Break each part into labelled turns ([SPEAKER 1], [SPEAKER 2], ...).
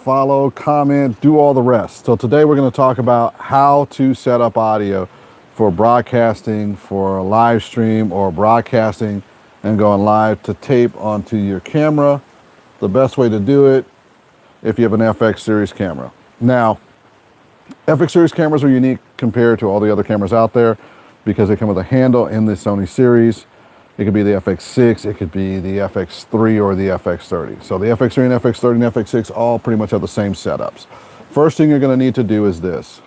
[SPEAKER 1] follow, comment, do all the rest. So today we're going to talk about how to set up audio for broadcasting, for a live stream, or broadcasting and going live to tape onto your camera. The best way to do it if you have an FX series camera. Now, FX series cameras are unique compared to all the other cameras out there because they come with a handle in the Sony series. It could be the FX6, it could be the FX3 or the FX30. So the FX3 and FX30 and FX6 all pretty much have the same setups. First thing you're going to need to do is this.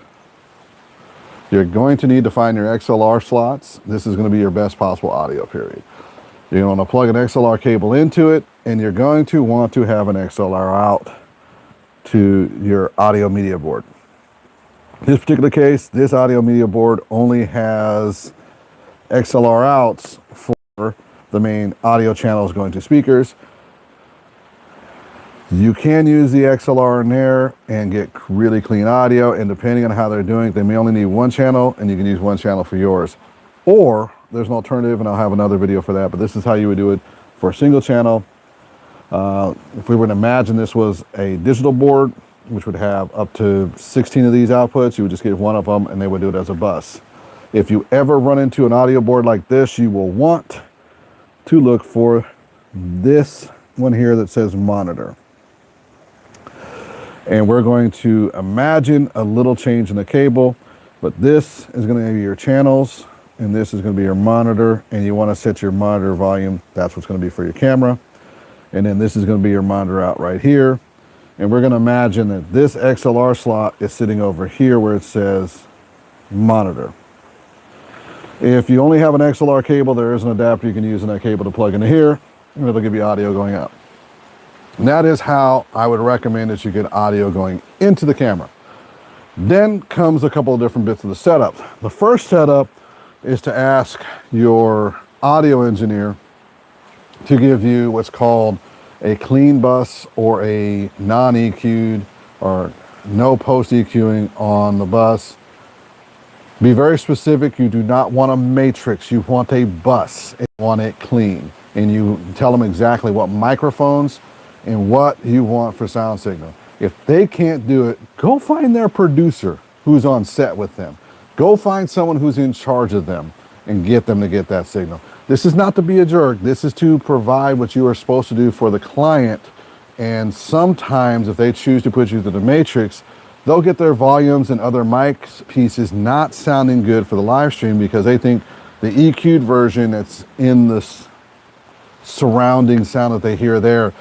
[SPEAKER 1] You're going to need to find your XLR slots. This is going to be your best possible audio, period. You're going to plug an XLR cable into it, and you're going to want to have an XLR out to your audio media board. In this particular case, this audio media board only has XLR outs for the main audio channels going to speakers. You can use the XLR in there and get really clean audio, and depending on how they're doing it, they may only need one channel and you can use one channel for yours. Or there's an alternative, and I'll have another video for that, but this is how you would do it for a single channel. If we were to imagine this was a digital board, which would have up to 16 of these outputs, you would just get one of them and they would do it as a bus. If you ever run into an audio board like this, you will want to look for this one here that says monitor. And we're going to imagine a little change in the cable, but this is going to be your channels and this is going to be your monitor, and you want to set your monitor volume. That's what's going to be for your camera. And then this is going to be your monitor out right here. And we're going to imagine that this XLR slot is sitting over here where it says monitor. If you only have an XLR cable, there is an adapter you can use in that cable to plug into here, and it'll give you audio going out. And that is how I would recommend that you get audio going into the camera. Then comes a couple of different bits of the setup. The first setup is to ask your audio engineer to give you what's called a clean bus or a non-EQ'd or no post EQing on the bus. Be very specific. You do not want a matrix. You want a bus. You want it clean. And you tell them exactly what microphones and what you want for sound signal. If they can't do it, go find their producer who's on set with them. Go find someone who's in charge of them and get them to get that signal. This is not to be a jerk. This is to provide what you are supposed to do for the client. And sometimes if they choose to put you through the matrix, they'll get their volumes and other mic pieces not sounding good for the live stream because they think the EQ'd version that's in the surrounding sound that they hear there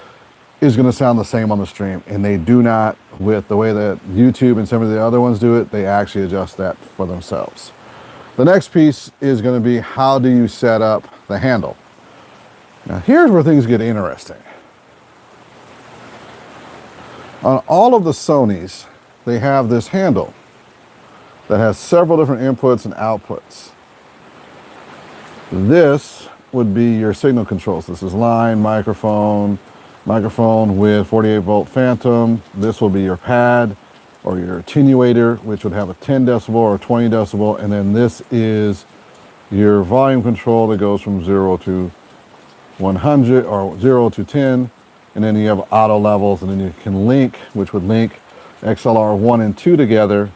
[SPEAKER 1] is going to sound the same on the stream. And they do not. With the way that YouTube and some of the other ones do it, they actually adjust that for themselves. The next piece is going to be, how do you set up the handle? Now here's where things get interesting. On all of the Sonys, they have this handle that has several different inputs and outputs. This would be your signal controls. This is line, microphone with 48 volt phantom. This will be your pad or your attenuator, which would have a 10 decibel or 20 decibel. And then this is your volume control that goes from 0 to 100 or 0 to 10. And then you have auto levels, and then you can link, which would link XLR 1 and 2 together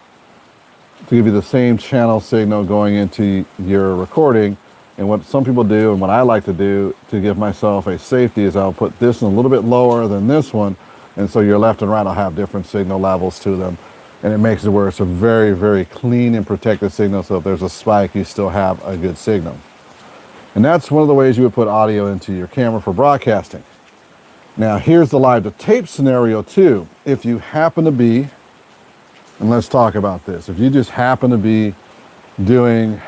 [SPEAKER 1] to give you the same channel signal going into your recording. And what some people do, and what I like to do to give myself a safety, is I'll put this one a little bit lower than this one, and so your left and right will have different signal levels to them, and it makes it where it's a very, very clean and protected signal, so if there's a spike, you still have a good signal. And that's one of the ways you would put audio into your camera for broadcasting. Now here's the live to tape scenario too. If you happen to be, and let's talk about this, if you just happen to be doing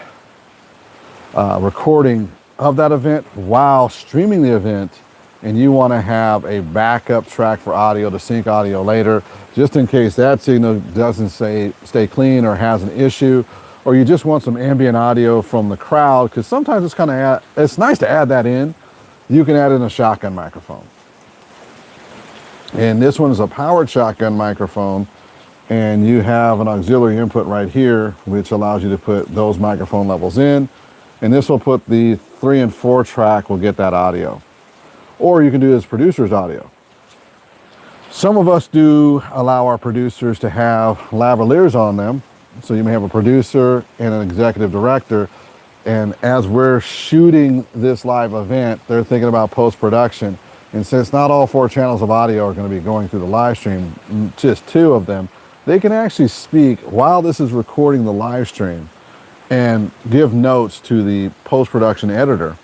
[SPEAKER 1] recording of that event while streaming the event, and you want to have a backup track for audio to sync audio later, just in case that signal doesn't stay clean or has an issue, or you just want some ambient audio from the crowd, because sometimes it's nice to add that in. You can add in a shotgun microphone. And this one is a powered shotgun microphone, and you have an auxiliary input right here, which allows you to put those microphone levels in. And this will put the 3 and 4 track will get that audio. Or you can do this producer's audio. Some of us do allow our producers to have lavaliers on them. So you may have a producer and an executive director, and as we're shooting this live event, they're thinking about post-production. And since not all 4 channels of audio are going to be going through the live stream, just 2 of them, they can actually speak while this is recording the live stream and give notes to the post-production editor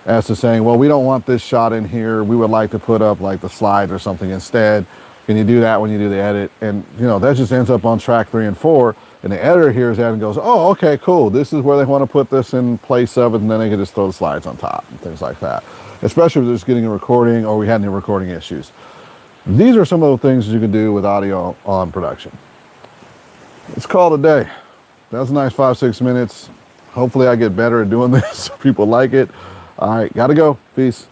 [SPEAKER 1] as to saying, well, we don't want this shot in here. We would like to put up like the slides or something instead. Can you do that when you do the edit? And you know, that just ends up on track 3 and 4. And the editor hears that and goes, oh, okay, cool. This is where they want to put this in place of it. And then they can just throw the slides on top and things like that. Especially if they're just getting a recording or we had any recording issues. These are some of the things you can do with audio on production. It's called a day. That was a nice 5-6 minutes. Hopefully I get better at doing this so people like it. All right, gotta go. Peace.